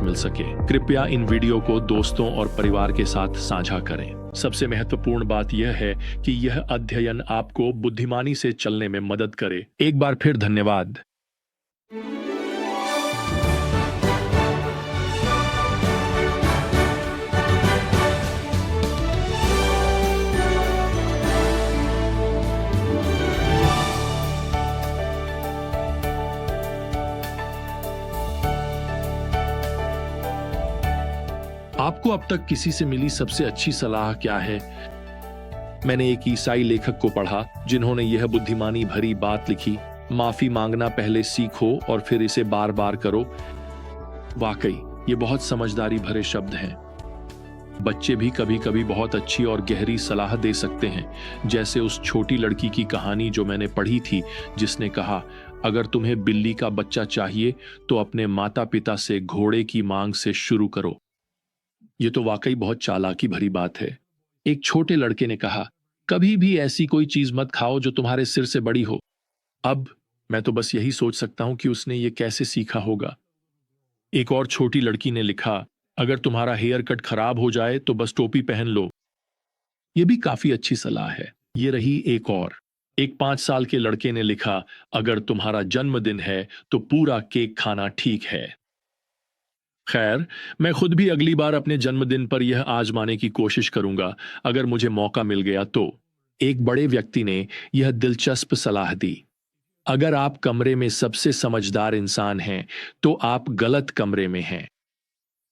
मिल सके। कृपया इन वीडियो को दोस्तों और परिवार के साथ साझा करें। सबसे महत्वपूर्ण बात यह है कि यह अध्ययन आपको बुद्धिमानी से चलने में मदद करे। एक बार फिर धन्यवाद। आपको अब तक किसी से मिली सबसे अच्छी सलाह क्या है? मैंने एक ईसाई लेखक को पढ़ा जिन्होंने यह बुद्धिमानी भरी बात लिखी, माफी मांगना पहले सीखो और फिर इसे बार बार करो। वाकई ये बहुत समझदारी भरे शब्द हैं। बच्चे भी कभी कभी बहुत अच्छी और गहरी सलाह दे सकते हैं, जैसे उस छोटी लड़की की कहानी जो मैंने पढ़ी थी, जिसने कहा, अगर तुम्हें बिल्ली का बच्चा चाहिए तो अपने माता पिता से घोड़े की मांग से शुरू करो। ये तो वाकई बहुत चालाकी भरी बात है। एक छोटे लड़के ने कहा, कभी भी ऐसी कोई चीज मत खाओ जो तुम्हारे सिर से बड़ी हो। अब मैं तो बस यही सोच सकता हूं कि उसने ये कैसे सीखा होगा। एक और छोटी लड़की ने लिखा, अगर तुम्हारा हेयर कट खराब हो जाए तो बस टोपी पहन लो। ये भी काफी अच्छी सलाह है। ये रही एक और। एक 5 साल के लड़के ने लिखा, अगर तुम्हारा जन्मदिन है तो पूरा केक खाना ठीक है। खैर, मैं खुद भी अगली बार अपने जन्मदिन पर यह आजमाने की कोशिश करूंगा, अगर मुझे मौका मिल गया तो। एक बड़े व्यक्ति ने यह दिलचस्प सलाह दी, अगर आप कमरे में सबसे समझदार इंसान हैं तो आप गलत कमरे में हैं।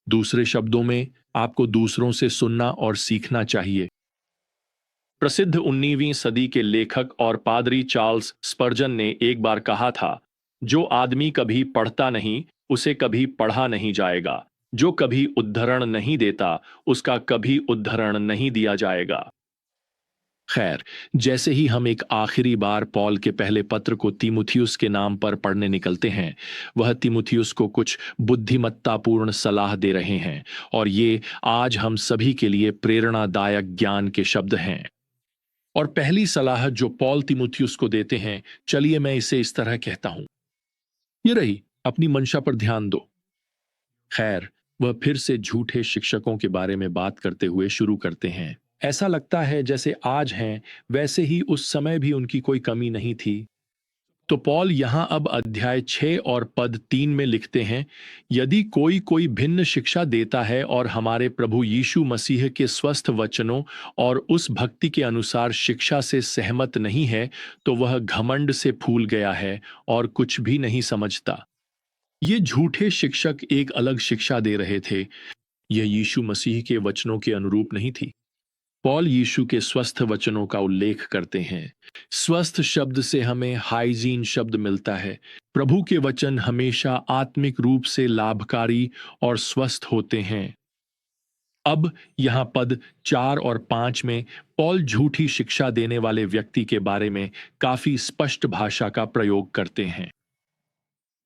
दूसरे शब्दों में, आपको दूसरों से सुनना और सीखना चाहिए। प्रसिद्ध 19वीं सदी के लेखक और पादरी चार्ल्स स्पर्जन ने एक बार कहा था, जो आदमी कभी पढ़ता नहीं उसे कभी पढ़ा नहीं जाएगा, जो कभी उद्धरण नहीं देता उसका कभी उद्धरण नहीं दिया जाएगा। खैर, जैसे ही हम एक आखिरी बार पॉल के पहले पत्र को तीमुथियुस के नाम पर पढ़ने निकलते हैं, वह तीमुथियुस को कुछ बुद्धिमत्तापूर्ण सलाह दे रहे हैं, और ये आज हम सभी के लिए प्रेरणादायक ज्ञान के शब्द हैं। और पहली सलाह जो पॉल तीमुथियुस को देते हैं, चलिए मैं इसे इस तरह कहता हूं, ये रही, अपनी मंशा पर ध्यान दो। खैर, वह फिर से झूठे शिक्षकों के बारे में बात करते हुए शुरू करते हैं। ऐसा लगता है जैसे आज हैं वैसे ही उस समय भी उनकी कोई कमी नहीं थी। तो पॉल यहां अब अध्याय 6 और पद 3 में लिखते हैं, यदि कोई कोई भिन्न शिक्षा देता है और हमारे प्रभु यीशु मसीह के स्वस्थ वचनों और उस भक्ति के अनुसार शिक्षा से सहमत नहीं है, तो वह घमंड से फूल गया है और कुछ भी नहीं समझता। ये झूठे शिक्षक एक अलग शिक्षा दे रहे थे। यह यीशु मसीह के वचनों के अनुरूप नहीं थी। पॉल यीशु के स्वस्थ वचनों का उल्लेख करते हैं। स्वस्थ शब्द से हमें हाइजीन शब्द मिलता है। प्रभु के वचन हमेशा आत्मिक रूप से लाभकारी और स्वस्थ होते हैं। अब यहां पद 4 और 5 में पॉल झूठी शिक्षा देने वाले व्यक्ति के बारे में काफी स्पष्ट भाषा का प्रयोग करते हैं।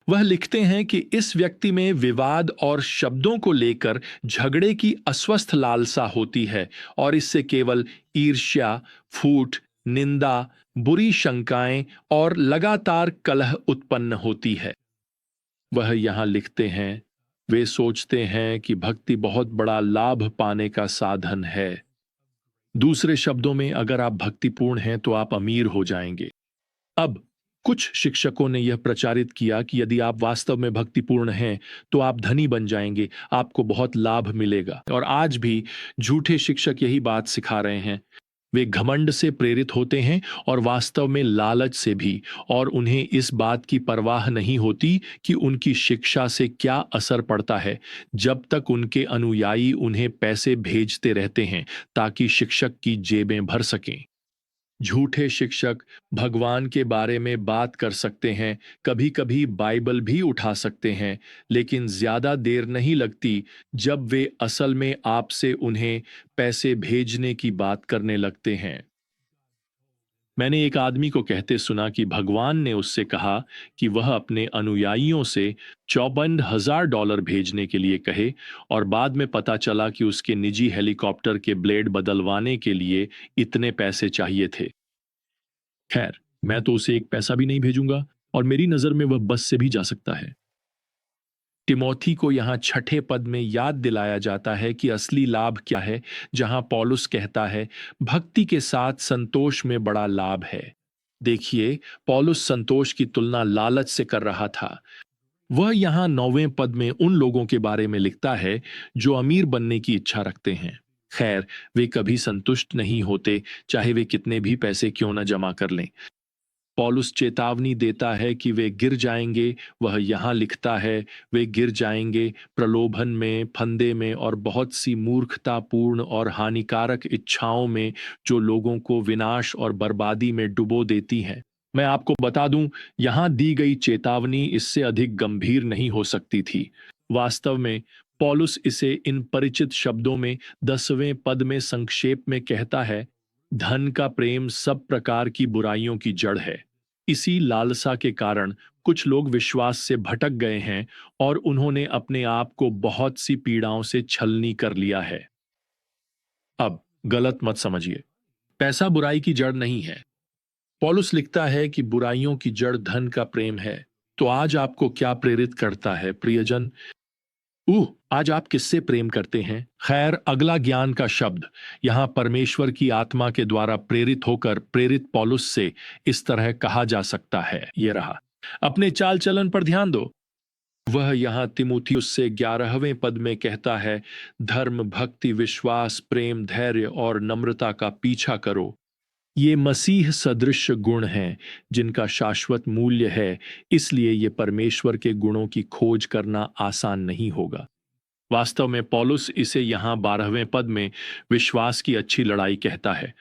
वह लिखते हैं कि इस व्यक्ति में विवाद और शब्दों को लेकर झगड़े की अस्वस्थ लालसा होती है, और इससे केवल ईर्ष्या, फूट, निंदा, बुरी शंकाएं और लगातार कलह उत्पन्न होती है। वह यहां लिखते हैं, वे सोचते हैं कि भक्ति बहुत बड़ा लाभ पाने का साधन है। दूसरे शब्दों में, अगर आप भक्तिपूर्ण हैं तो आप अमीर हो जाएंगे। अब कुछ शिक्षकों ने यह प्रचारित किया कि यदि आप वास्तव में भक्तिपूर्ण हैं तो आप धनी बन जाएंगे, आपको बहुत लाभ मिलेगा। और आज भी झूठे शिक्षक यही बात सिखा रहे हैं। वे घमंड से प्रेरित होते हैं और वास्तव में लालच से भी, और उन्हें इस बात की परवाह नहीं होती कि उनकी शिक्षा से क्या असर पड़ता है, जब तक उनके अनुयायी उन्हें पैसे भेजते रहते हैं ताकि शिक्षक की जेबें भर सकें। झूठे शिक्षक भगवान के बारे में बात कर सकते हैं, कभी कभी बाइबल भी उठा सकते हैं, लेकिन ज्यादा देर नहीं लगती जब वे असल में आपसे उन्हें पैसे भेजने की बात करने लगते हैं। मैंने एक आदमी को कहते सुना कि भगवान ने उससे कहा कि वह अपने अनुयायियों से $54,000 भेजने के लिए कहे, और बाद में पता चला कि उसके निजी हेलीकॉप्टर के ब्लेड बदलवाने के लिए इतने पैसे चाहिए थे। खैर, मैं तो उसे एक पैसा भी नहीं भेजूंगा, और मेरी नजर में वह बस से भी जा सकता है। तिमोथी को यहाँ छठे पद में याद दिलाया जाता है कि असली लाभ क्या है, जहां पौलुस कहता है भक्ति के साथ संतोष में बड़ा लाभ है। देखिए, पौलुस संतोष की तुलना लालच से कर रहा था। वह यहाँ 9वें पद में उन लोगों के बारे में लिखता है जो अमीर बनने की इच्छा रखते हैं। खैर, वे कभी संतुष्ट नहीं होते, चाहे वे कितने भी पैसे क्यों न जमा कर लें। पौलुस चेतावनी देता है कि वे गिर जाएंगे। वह यहाँ लिखता है, वे गिर जाएंगे प्रलोभन में, फंदे में और बहुत सी मूर्खतापूर्ण और हानिकारक इच्छाओं में, जो लोगों को विनाश और बर्बादी में डुबो देती हैं। मैं आपको बता दूं, यहाँ दी गई चेतावनी इससे अधिक गंभीर नहीं हो सकती थी। वास्तव में पौलुस इसे इन परिचित शब्दों में 10वें पद में संक्षेप में कहता है, धन का प्रेम सब प्रकार की बुराइयों की जड़ है। इसी लालसा के कारण कुछ लोग विश्वास से भटक गए हैं और उन्होंने अपने आप को बहुत सी पीड़ाओं से छलनी कर लिया है। अब गलत मत समझिए, पैसा बुराई की जड़ नहीं है। पौलुस लिखता है कि बुराइयों की जड़ धन का प्रेम है। तो आज आपको क्या प्रेरित करता है, प्रियजन? आज आप किससे प्रेम करते हैं? खैर, अगला ज्ञान का शब्द यहां परमेश्वर की आत्मा के द्वारा प्रेरित होकर प्रेरित पौलुस से इस तरह कहा जा सकता है, ये रहा। अपने चाल चलन पर ध्यान दो। वह यहां तिमुथियुस से 11वें पद में कहता है, धर्म, भक्ति, विश्वास, प्रेम, धैर्य और नम्रता का पीछा करो। ये मसीह सदृश गुण हैं जिनका शाश्वत मूल्य है, इसलिए ये परमेश्वर के गुणों की खोज करना आसान नहीं होगा। वास्तव में पौलुस इसे यहाँ 12वें पद में विश्वास की अच्छी लड़ाई कहता है।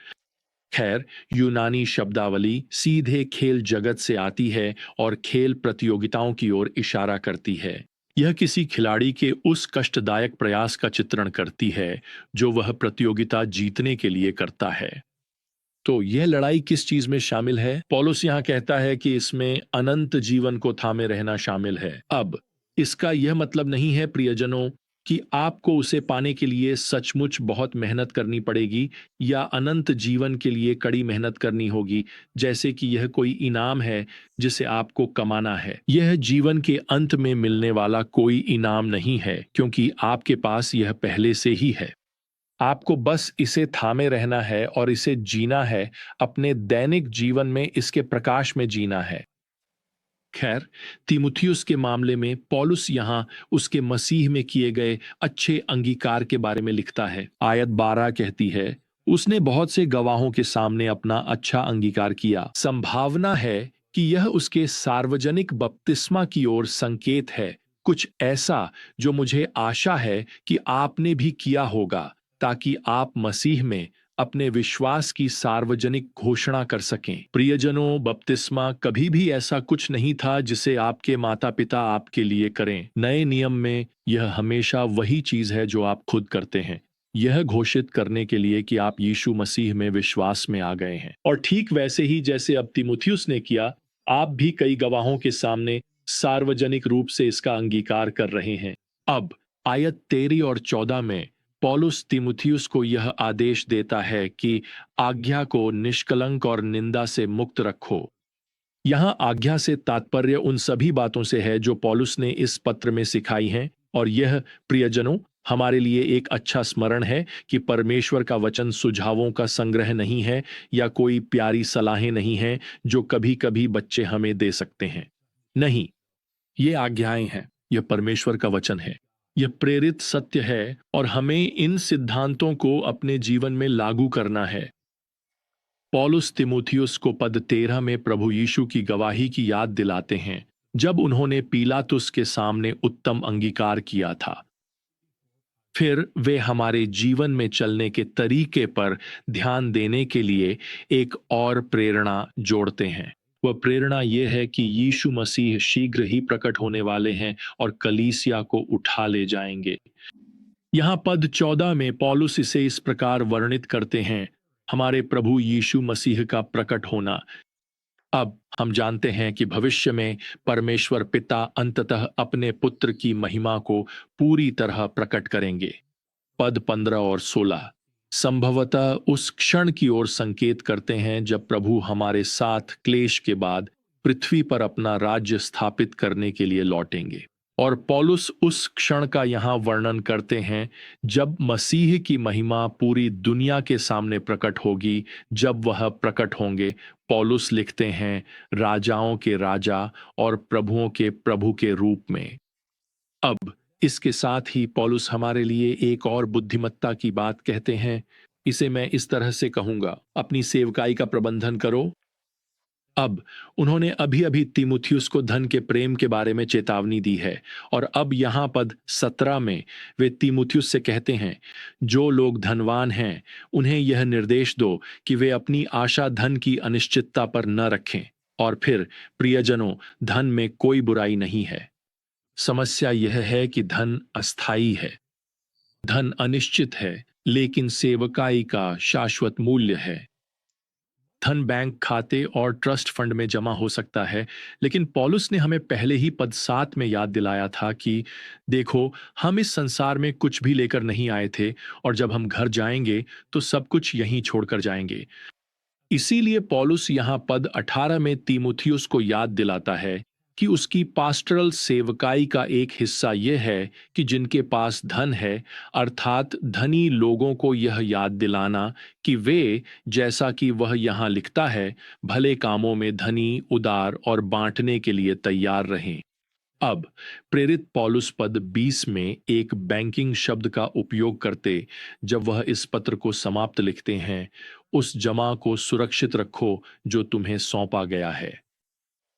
खैर, यूनानी शब्दावली सीधे खेल जगत से आती है और खेल प्रतियोगिताओं की ओर इशारा करती है। यह किसी खिलाड़ी के उस कष्टदायक प्रयास का चित्रण करती है जो वह प्रतियोगिता जीतने के लिए करता है। तो यह लड़ाई किस चीज में शामिल है? पौलुस यहाँ कहता है कि इसमें अनंत जीवन को थामे रहना शामिल है। अब इसका यह मतलब नहीं है, प्रियजनों, कि आपको उसे पाने के लिए सचमुच बहुत मेहनत करनी पड़ेगी या अनंत जीवन के लिए कड़ी मेहनत करनी होगी, जैसे कि यह कोई इनाम है जिसे आपको कमाना है। यह जीवन के अंत में मिलने वाला कोई इनाम नहीं है, क्योंकि आपके पास यह पहले से ही है। आपको बस इसे थामे रहना है और इसे जीना है, अपने दैनिक जीवन में इसके प्रकाश में जीना है। खैर, तीमुथियुस के मामले में पौलुस यहाँ उसके मसीह में किए गए अच्छे अंगीकार के बारे में लिखता है। आयत 12 कहती है, उसने बहुत से गवाहों के सामने अपना अच्छा अंगीकार किया। संभावना है कि यह उसके सार्वजनिक बपतिस्मा की ओर संकेत है, कुछ ऐसा जो मुझे आशा है कि आपने भी किया होगा, ताकि आप मसीह में अपने विश्वास की सार्वजनिक घोषणा कर सकें। प्रियजनों, बपतिस्मा कभी भी ऐसा कुछ नहीं था जिसे आपके माता पिता आपके लिए करें। नए नियम में यह हमेशा वही चीज है जो आप खुद करते हैं, यह घोषित करने के लिए कि आप यीशु मसीह में विश्वास में आ गए हैं। और ठीक वैसे ही जैसे अब तीमुथियुस ने किया, आप भी कई गवाहों के सामने सार्वजनिक रूप से इसका अंगीकार कर रहे हैं। अब आयत 13 और 14 में पौलुस तीमुथियुस को यह आदेश देता है कि आज्ञा को निष्कलंक और निंदा से मुक्त रखो। यहां आज्ञा से तात्पर्य उन सभी बातों से है जो पौलुस ने इस पत्र में सिखाई हैं, और यह, प्रियजनों, हमारे लिए एक अच्छा स्मरण है कि परमेश्वर का वचन सुझावों का संग्रह नहीं है या कोई प्यारी सलाहें नहीं हैं जो कभी कभी बच्चे हमें दे सकते हैं। नहीं, ये आज्ञाएं हैं, यह परमेश्वर का वचन है, यह प्रेरित सत्य है और हमें इन सिद्धांतों को अपने जीवन में लागू करना है। पौलुस तीमुथियुस को पद 13 में प्रभु यीशु की गवाही की याद दिलाते हैं, जब उन्होंने पीलातुस के सामने उत्तम अंगीकार किया था। फिर वे हमारे जीवन में चलने के तरीके पर ध्यान देने के लिए एक और प्रेरणा जोड़ते हैं। वह प्रेरणा यह है कि यीशु मसीह शीघ्र ही प्रकट होने वाले हैं और कलीसिया को उठा ले जाएंगे। यहाँ पद 14 में पौलुस इसे इस प्रकार वर्णित करते हैं, हमारे प्रभु यीशु मसीह का प्रकट होना। अब हम जानते हैं कि भविष्य में परमेश्वर पिता अंततः अपने पुत्र की महिमा को पूरी तरह प्रकट करेंगे। पद 15 और 16 संभवतः उस क्षण की ओर संकेत करते हैं जब प्रभु हमारे साथ क्लेश के बाद पृथ्वी पर अपना राज्य स्थापित करने के लिए लौटेंगे। और पौलुस उस क्षण का यहाँ वर्णन करते हैं जब मसीह की महिमा पूरी दुनिया के सामने प्रकट होगी, जब वह प्रकट होंगे। पौलुस लिखते हैं राजाओं के राजा और प्रभुओं के प्रभु के रूप में। अब इसके साथ ही पौलुस हमारे लिए एक और बुद्धिमत्ता की बात कहते हैं। इसे मैं इस तरह से कहूंगा, अपनी सेवकाई का प्रबंधन करो। अब उन्होंने अभी अभी तीमुथियुस को धन के प्रेम के बारे में चेतावनी दी है, और अब यहां पद 17 में वे तीमुथियुस से कहते हैं, जो लोग धनवान हैं उन्हें यह निर्देश दो कि वे अपनी आशा धन की अनिश्चितता पर न रखें। और फिर प्रियजनों, धन में कोई बुराई नहीं है। समस्या यह है कि धन अस्थायी है, धन अनिश्चित है, लेकिन सेवकाई का शाश्वत मूल्य है। धन बैंक खाते और ट्रस्ट फंड में जमा हो सकता है, लेकिन पौलुस ने हमें पहले ही पद 7 में याद दिलाया था कि देखो, हम इस संसार में कुछ भी लेकर नहीं आए थे, और जब हम घर जाएंगे तो सब कुछ यहीं छोड़कर जाएंगे। इसीलिए पौलुस यहां पद 18 में तीमुथियुस को याद दिलाता है कि उसकी पास्टरल सेवकाई का एक हिस्सा यह है कि जिनके पास धन है, अर्थात धनी लोगों को यह याद दिलाना कि वे, जैसा कि वह यहाँ लिखता है, भले कामों में धनी, उदार और बांटने के लिए तैयार रहें। अब प्रेरित पौलुस पद 20 में एक बैंकिंग शब्द का उपयोग करते जब वह इस पत्र को समाप्त लिखते हैं, उस जमा को सुरक्षित रखो जो तुम्हें सौंपा गया है।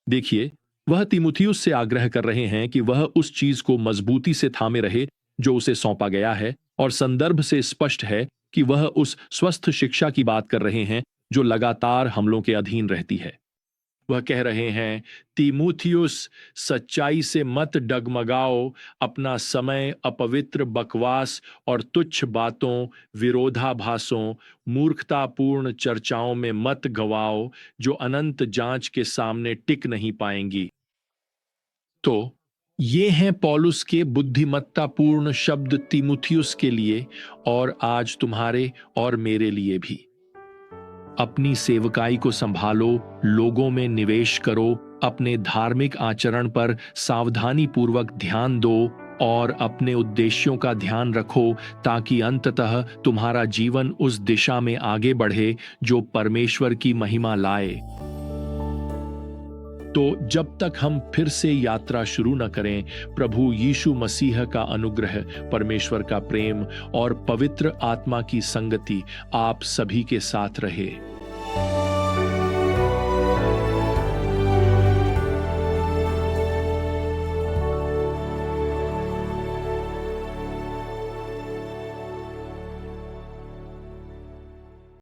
देखिए, वह तीमुथियुस से आग्रह कर रहे हैं कि वह उस चीज को मजबूती से थामे रहे जो उसे सौंपा गया है, और संदर्भ से स्पष्ट है कि वह उस स्वस्थ शिक्षा की बात कर रहे हैं जो लगातार हमलों के अधीन रहती है। वह कह रहे हैं, तीमुथियुस, सच्चाई से मत डगमगाओ, अपना समय अपवित्र बकवास और तुच्छ बातों, विरोधाभासों, मूर्खतापूर्ण चर्चाओं में मत गवाओ, जो अनंत जांच के सामने टिक नहीं पाएंगी। तो ये हैं पौलुस के बुद्धिमत्तापूर्ण शब्द तीमुथियुस के लिए, और आज तुम्हारे और मेरे लिए भी। अपनी सेवकाई को संभालो, लोगों में निवेश करो, अपने धार्मिक आचरण पर सावधानी पूर्वक ध्यान दो और अपने उद्देश्यों का ध्यान रखो, ताकि अंततः तुम्हारा जीवन उस दिशा में आगे बढ़े जो परमेश्वर की महिमा लाए। तो जब तक हम फिर से यात्रा शुरू न करें, प्रभु यीशु मसीह का अनुग्रह, परमेश्वर का प्रेम और पवित्र आत्मा की संगति आप सभी के साथ रहे।